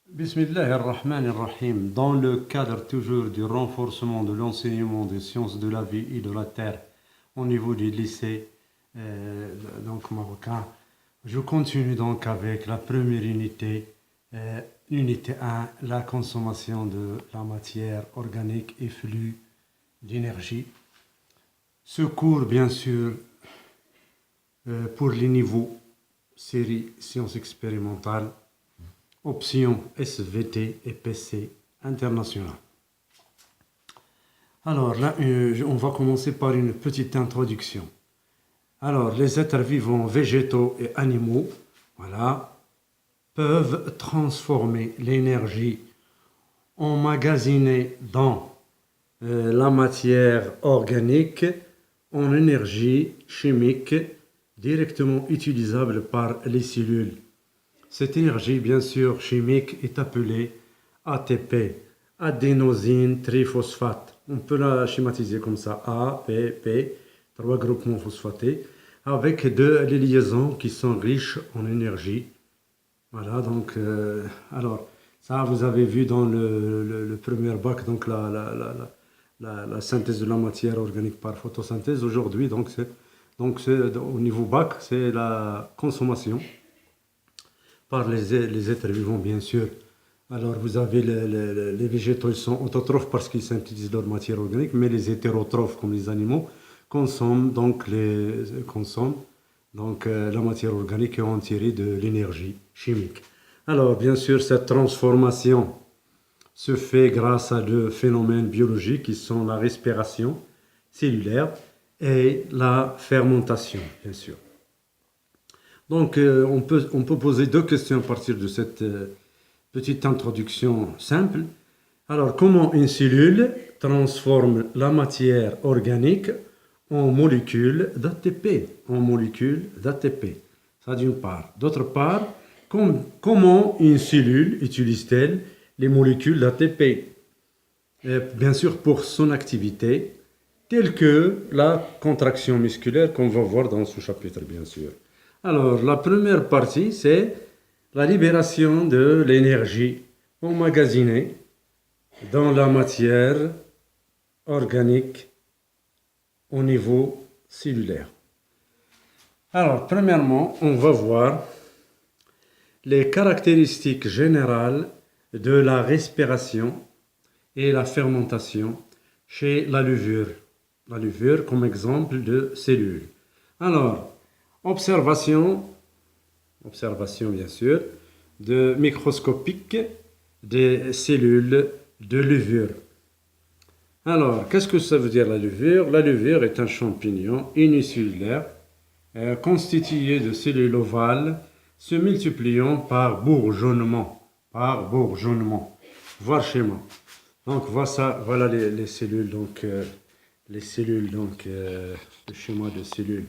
Bismillah ar-Rahman ar-Rahim. Dans le cadre toujours du renforcement de l'enseignement des sciences de la vie et de la terre au niveau du lycée donc marocain, je continue donc avec la première unité, unité 1, la consommation de la matière organique et flux d'énergie. Ce cours, bien sûr, pour les niveaux série sciences expérimentales, option SVT et PC international. Alors là, on va commencer par une petite introduction. Alors, les êtres vivants, végétaux et animaux, voilà, peuvent transformer l'énergie emmagasinée dans la matière organique en énergie chimique directement utilisable par les cellules. Cette énergie, bien sûr, chimique est appelée ATP, adénosine triphosphate. On peut la schématiser comme ça, A, P, trois groupements phosphatés, avec les liaisons qui sont riches en énergie. Voilà, donc, alors, ça, vous avez vu dans le premier bac, donc la synthèse de la matière organique par photosynthèse. Aujourd'hui, donc, au niveau bac, c'est la consommation par les êtres vivants, bien sûr. Alors, vous avez les végétaux, ils sont autotrophes parce qu'ils synthétisent leur matière organique, mais les hétérotrophes, comme les animaux, consomment la matière organique et en tirent de l'énergie chimique. Alors, bien sûr, cette transformation se fait grâce à deux phénomènes biologiques qui sont la respiration cellulaire et la fermentation, bien sûr. Donc, on peut poser deux questions à partir de cette petite introduction simple. Alors, comment une cellule transforme la matière organique en molécules d'ATP, Ça d'une part. D'autre part, comment une cellule utilise-t-elle les molécules d'ATP? Bien sûr, pour son activité, telle que la contraction musculaire qu'on va voir dans ce chapitre, bien sûr. Alors, la première partie, c'est la libération de l'énergie emmagasinée dans la matière organique au niveau cellulaire. Alors, premièrement, on va voir les caractéristiques générales de la respiration et la fermentation chez la levure. La levure comme exemple de cellule. Alors, observation bien sûr, de microscopique des cellules de levure. Alors, qu'est-ce que ça veut dire la levure? La levure est un champignon unicellulaire constitué de cellules ovales se multipliant par bourgeonnement. Voir schéma. Donc, voilà les cellules, le schéma de cellules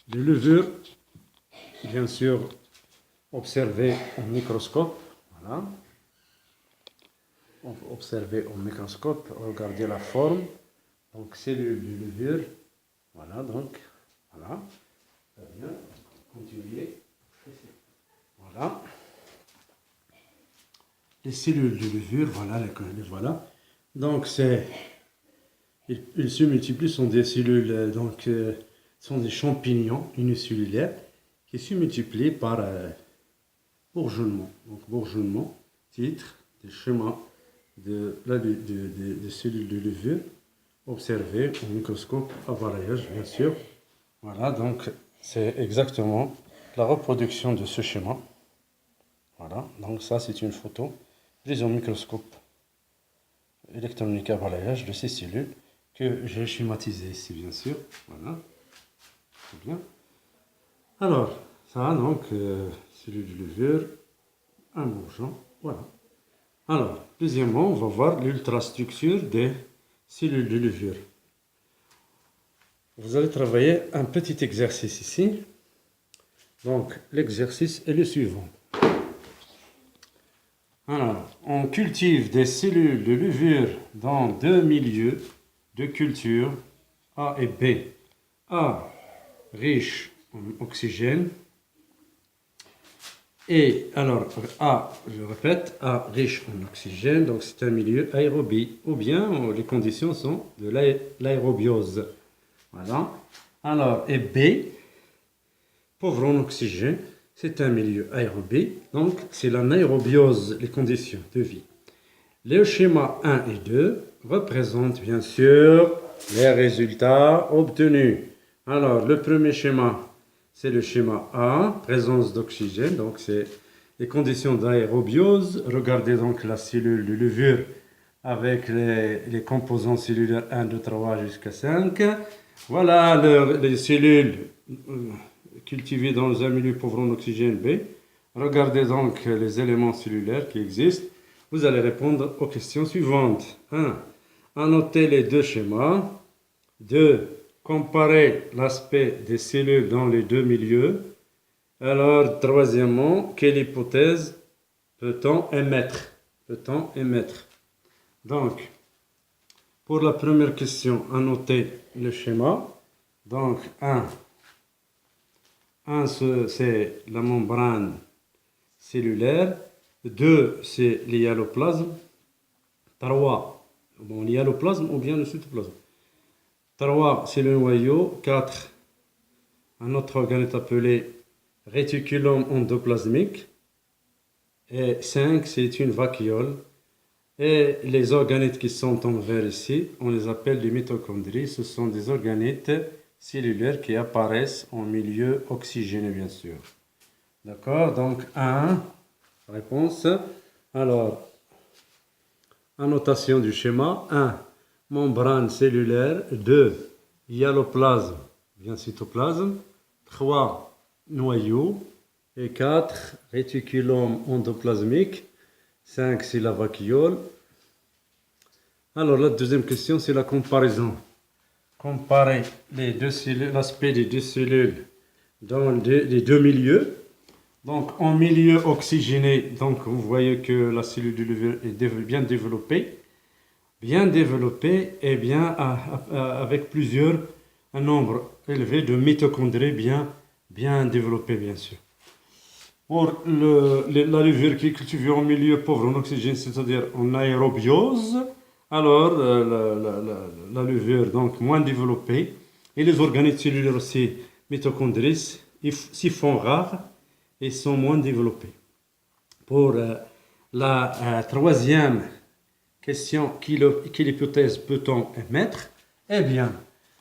de levure, bien sûr, observé au microscope. Voilà. On peut observer au microscope, regarder la forme. Donc, cellules de levure. Voilà, donc, voilà. Très bien. Continuez. Voilà. Les cellules de levure, voilà. Donc, ils se multiplient, sont des cellules, sont des champignons unicellulaires qui se multiplient par bourgeonnement. Donc, bourgeonnement, titre, des schémas de cellules de levure observées au microscope à balayage, bien sûr. Voilà, donc c'est exactement la reproduction de ce schéma. Voilà, donc ça c'est une photo prise au microscope électronique à balayage de ces cellules que j'ai schématisées ici, bien sûr. Voilà, c'est bien. Alors, ça donc, cellules de levure, un bourgeon, voilà. Alors, deuxièmement, on va voir l'ultrastructure des cellules de levure. Vous allez travailler un petit exercice ici. Donc, l'exercice est le suivant. Alors, on cultive des cellules de levure dans deux milieux de culture, A et B. A, riche en oxygène. Et alors, A, je répète, A riche en oxygène, donc c'est un milieu aérobie, ou bien les conditions sont de l'aérobiose. Voilà. Alors, et B, pauvre en oxygène, c'est un milieu aérobie, donc c'est l'anaérobiose, les conditions de vie. Le schéma 1 et 2 représentent bien sûr les résultats obtenus. Alors, le premier schéma, c'est le schéma A, présence d'oxygène, donc c'est les conditions d'aérobiose. Regardez donc la cellule de levure avec les composants cellulaires 1, 2, 3 jusqu'à 5. Voilà les cellules cultivées dans un milieu pauvre en oxygène B. Regardez donc les éléments cellulaires qui existent. Vous allez répondre aux questions suivantes. 1. Annotez les deux schémas. 2. Comparer l'aspect des cellules dans les deux milieux. Alors, troisièmement, quelle hypothèse peut-on émettre? Donc, pour la première question, annotez le schéma. Donc, 1, c'est la membrane cellulaire. 2, c'est l'hyaloplasme. 3, l'hyaloplasme ou bien le cytoplasme. 3, c'est le noyau. 4, un autre organe est appelé réticulum endoplasmique. Et 5, c'est une vacuole. Et les organites qui sont en vert ici, on les appelle les mitochondries. Ce sont des organites cellulaires qui apparaissent en milieu oxygéné, bien sûr. D'accord? Donc, 1, réponse. Alors, annotation du schéma. 1, membrane cellulaire. 2, hyaloplasme, bien cytoplasme. 3, noyau. Et 4, réticulum endoplasmique. 5, c'est la vacuole. Alors, la deuxième question, c'est la comparaison. Comparer les deux cellules, l'aspect des deux cellules dans les deux milieux. Donc, en milieu oxygéné, donc vous voyez que la cellule du levure est bien développée et bien avec un nombre élevé de mitochondries bien développées, bien sûr. Pour la levure qui est cultivée en milieu pauvre en oxygène, c'est-à-dire en aérobiose, alors la levure donc moins développée et les organites cellulaires aussi mitochondries s'y font rares et sont moins développés. Pour la troisième question, quelle hypothèse peut-on émettre? Eh bien,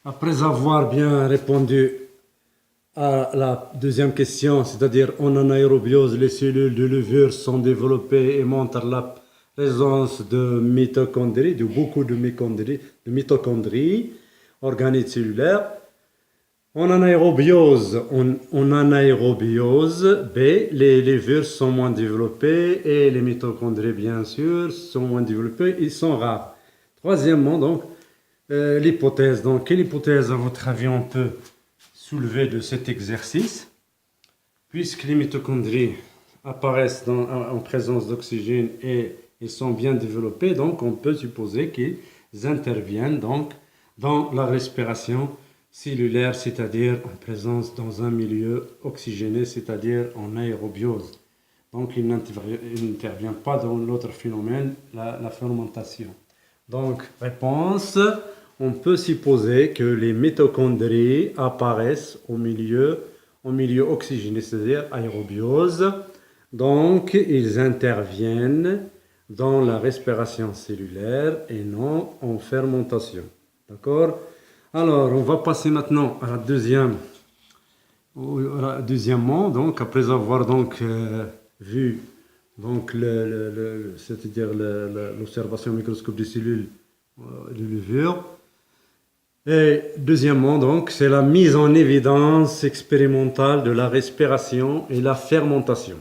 après avoir bien répondu à la deuxième question, c'est-à-dire en anaérobiose, les cellules de levure sont développées et montrent la présence de mitochondries, de beaucoup de mitochondries, organites cellulaires. En anaérobiose, B, les levures sont moins développées et les mitochondries, bien sûr, sont moins développées, ils sont rares. Troisièmement, donc, l'hypothèse. Donc, quelle hypothèse, à votre avis, on peut soulever de cet exercice? Puisque les mitochondries apparaissent en présence d'oxygène et ils sont bien développés, donc on peut supposer qu'ils interviennent donc dans la respiration cellulaire, c'est-à-dire en présence dans un milieu oxygéné, c'est-à-dire en aérobiose. Donc il n'intervient pas dans l'autre phénomène, la fermentation. Donc, réponse, on peut supposer que les mitochondries apparaissent au milieu oxygéné, c'est-à-dire aérobiose. Donc, ils interviennent dans la respiration cellulaire et non en fermentation. D'accord? Alors, on va passer maintenant à la deuxièmement, donc après avoir donc vu donc c'est-à-dire l'observation au microscope des cellules de levure. Et deuxièmement, donc, c'est la mise en évidence expérimentale de la respiration et la fermentation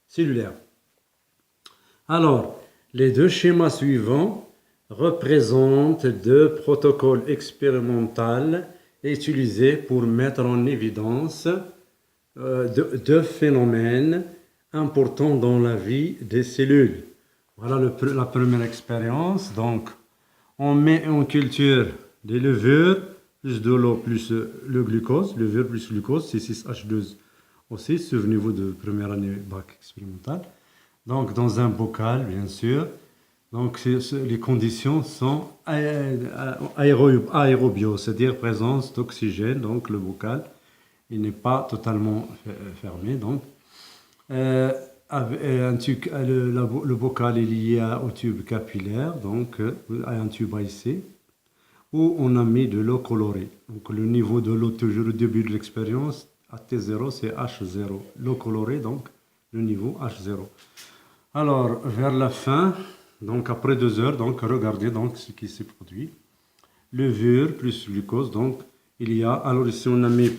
cellulaire. Alors, les deux schémas suivants représentent deux protocoles expérimentaux utilisés pour mettre en évidence deux phénomènes importants dans la vie des cellules. Voilà la première expérience. Donc, on met en culture des levures, plus de l'eau, plus le glucose, levure plus glucose, C6H12 aussi, souvenez-vous de première année bac expérimental. Donc, dans un bocal, bien sûr. Donc, les conditions sont aérobio, c'est-à-dire présence d'oxygène. Donc, le bocal, il n'est pas totalement fermé. Donc, le bocal est lié au tube capillaire, donc à un tube à essai, où on a mis de l'eau colorée. Donc, le niveau de l'eau, toujours au début de l'expérience, à T0, c'est H0. L'eau colorée, donc, le niveau H0. Alors, vers la fin, donc après 2 heures, donc regardez donc ce qui s'est produit. Levure plus glucose, donc il y a, alors ici on a mis,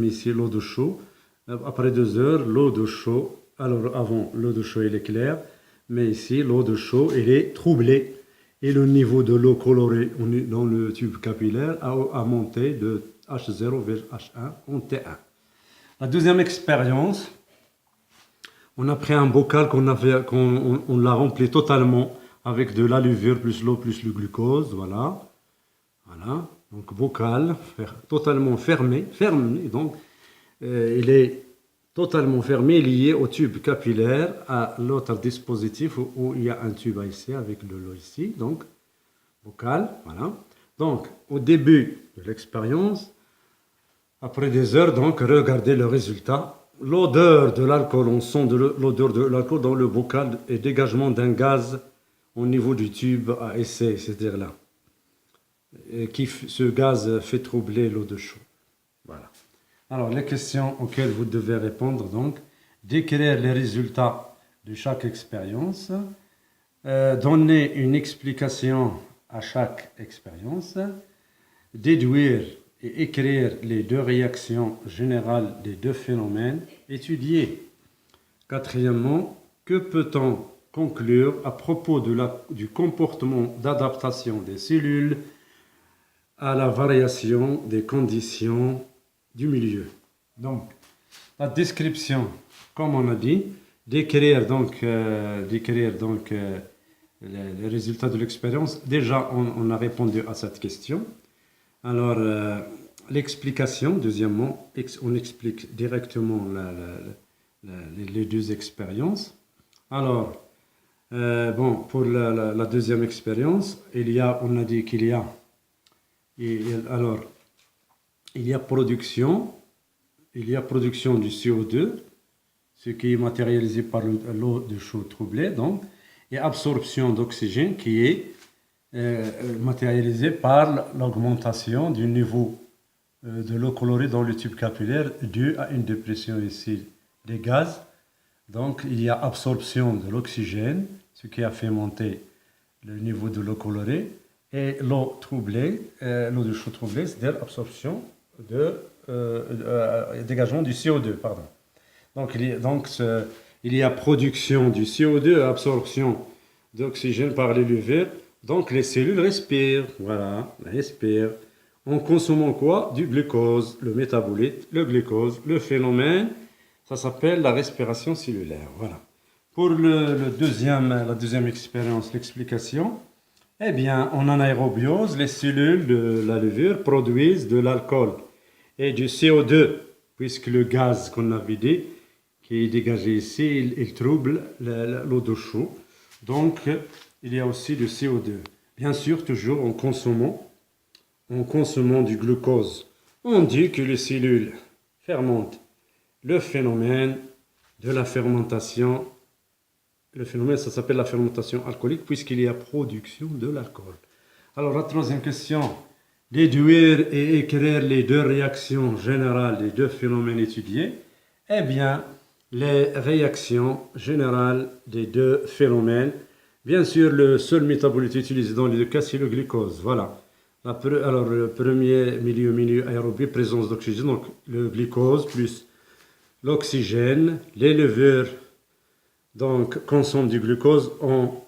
ici l'eau de chaud. Après 2 heures, l'eau de chaud, alors avant l'eau de chaud elle est claire, mais ici l'eau de chaud elle est troublée. Et le niveau de l'eau colorée dans le tube capillaire a monté de H0 vers H1 en T1. La deuxième expérience, on a pris un bocal on l'a rempli totalement avec de la levure plus l'eau plus le glucose, voilà. Voilà, donc bocal totalement fermé, donc il est totalement fermé, lié au tube capillaire, à l'autre dispositif où il y a un tube à essai avec de l'eau ici, donc bocal, voilà. Donc au début de l'expérience, après des heures, donc regardez le résultat. L'odeur de l'alcool, on sent l'odeur de l'alcool dans le bocal et dégagement d'un gaz au niveau du tube à essai, c'est-à-dire là. Et ce gaz fait troubler l'eau de chaud. Voilà. Alors, les questions auxquelles vous devez répondre, donc, décrire les résultats de chaque expérience, donner une explication à chaque expérience, déduire et écrire les 2 réactions générales des 2 phénomènes étudiés. Quatrièmement, que peut-on conclure à propos du comportement d'adaptation des cellules à la variation des conditions du milieu. Donc, la description, comme on a dit, décrire donc les résultats de l'expérience. Déjà, on a répondu à cette question. Alors, l'explication, deuxièmement, on explique directement les 2 expériences. Alors, pour la deuxième expérience, on a dit qu'il y a, alors, il y a production du CO2, ce qui est matérialisé par l'eau de chaud troublée, donc, et absorption d'oxygène qui est matérialisé par l'augmentation du niveau de l'eau colorée dans le tube capillaire dû à une dépression ici des gaz. Donc il y a absorption de l'oxygène, ce qui a fait monter le niveau de l'eau colorée, et l'eau troublée, l'eau de chaud troublée, c'est-à-dire absorption dégagement du CO2, pardon. Donc il y a production du CO2 et absorption d'oxygène par les levures. Donc les cellules respirent, voilà, respirent. En consommant quoi? Du glucose, le métabolite, le glucose, le phénomène, ça s'appelle la respiration cellulaire, voilà. Pour la deuxième expérience, l'explication, eh bien, en anaérobiose, les cellules de la levure produisent de l'alcool et du CO2, puisque le gaz qu'on a vidé, qui est dégagé ici, il trouble l'eau de chaud. Donc, il y a aussi du CO2. Bien sûr, toujours en consommant du glucose. On dit que les cellules fermentent. Le phénomène de la fermentation, ça s'appelle la fermentation alcoolique, puisqu'il y a production de l'alcool. Alors, la troisième question, déduire et écrire les 2 réactions générales des 2 phénomènes étudiés. Eh bien, les réactions générales des 2 phénomènes, bien sûr, le seul métabolite utilisé dans les 2 cas, c'est le glucose. Voilà. Alors, le premier milieu aérobie, présence d'oxygène, donc le glucose plus l'oxygène, les levures donc consomment du glucose en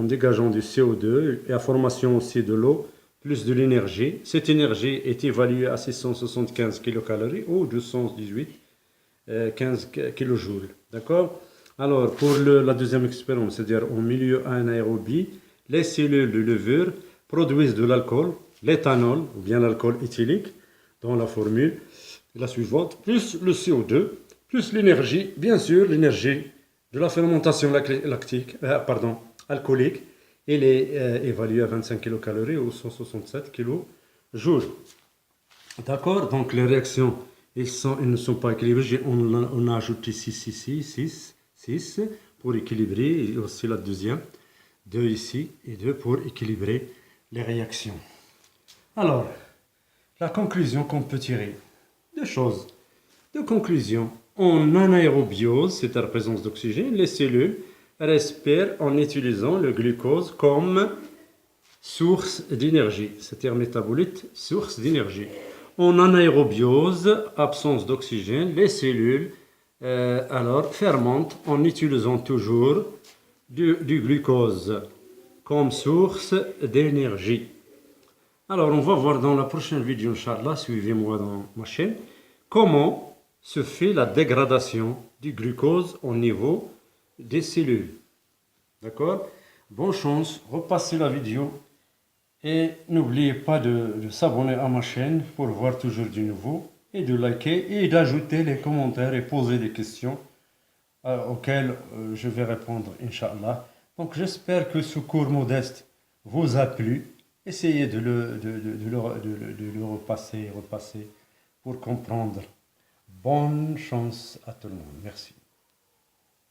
dégageant du CO2 et la formation aussi de l'eau plus de l'énergie. Cette énergie est évaluée à 675 kcal ou 218 15 kJ. D'accord? Alors, pour la deuxième expérience, c'est-à-dire au milieu anaérobie, les cellules de levure produisent de l'alcool, l'éthanol ou bien l'alcool éthylique dans la formule, la suivante, plus le CO2, plus l'énergie, bien sûr, l'énergie de la fermentation alcoolique. Elle est évaluée à 25 kilocalories ou 167 kg jour. D'accord? Donc les réactions, elles ne sont pas équilibrées. On a ajouté 6 pour équilibrer, et aussi la deuxième, 2 ici et 2 pour équilibrer les réactions. Alors, la conclusion qu'on peut tirer, deux choses. De conclusion, en anaérobiose, c'est la présence d'oxygène, les cellules respirent en utilisant le glucose comme source d'énergie, c'est-à-dire métabolite, source d'énergie. En anaérobiose, absence d'oxygène, les cellules alors fermentent en utilisant toujours du glucose comme source d'énergie. Alors, on va voir dans la prochaine vidéo, Inch'Allah, suivez-moi dans ma chaîne, comment se fait la dégradation du glucose au niveau des cellules. D'accord? Bonne chance, repassez la vidéo et n'oubliez pas de s'abonner à ma chaîne pour voir toujours du nouveau et de liker et d'ajouter les commentaires et poser des questions auxquelles je vais répondre, Inch'Allah. Donc, j'espère que ce cours modeste vous a plu. Essayez de le repasser pour comprendre. Bonne chance à tout le monde. Merci.